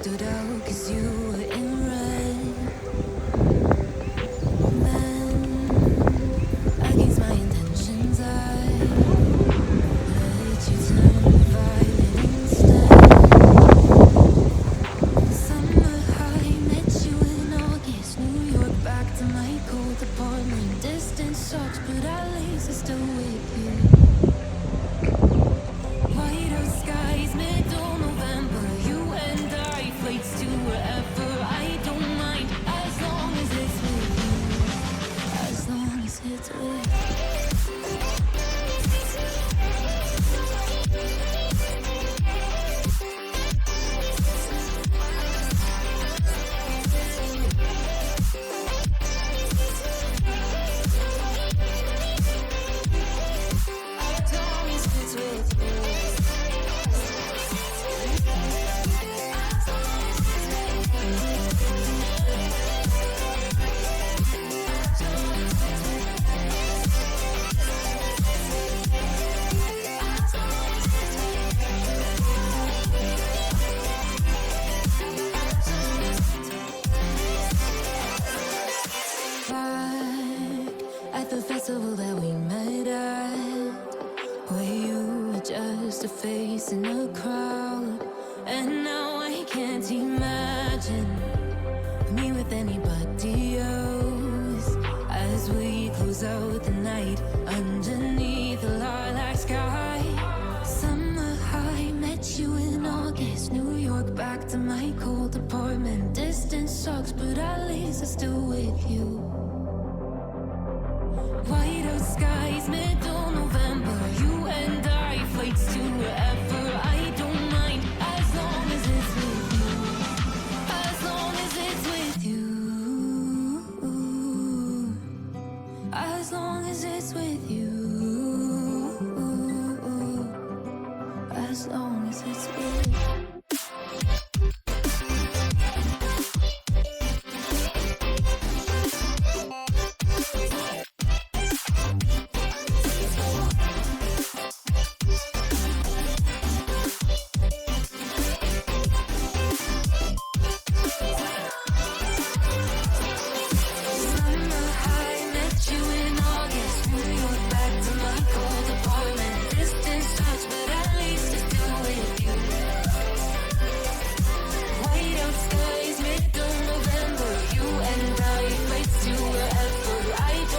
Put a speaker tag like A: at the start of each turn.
A: stood out 'cause you were in red. Then, against my intentions, I let you turn violet instead. Summer high, met you in August, New York, back to my cold apartment. Distance sucks, but at least I'm still with you. White out skies, middle November, you and I, flights to wherever. I don't mind, as long as it's with you. As long as it's with you. At the festival that we met at, where you were just a face in a crowd. And now I can't imagine me with anybody else. As we close out the night underneath the lilac sky. Summer high, met you in August, New York, back to my cold apartment. Distance sucks, but at least I'm still with you. White out skies, middle November, you and I, flights to wherever. I don't mind, as long as it's with you. As long as it's with you. As long as it's with you. As long as it's with you.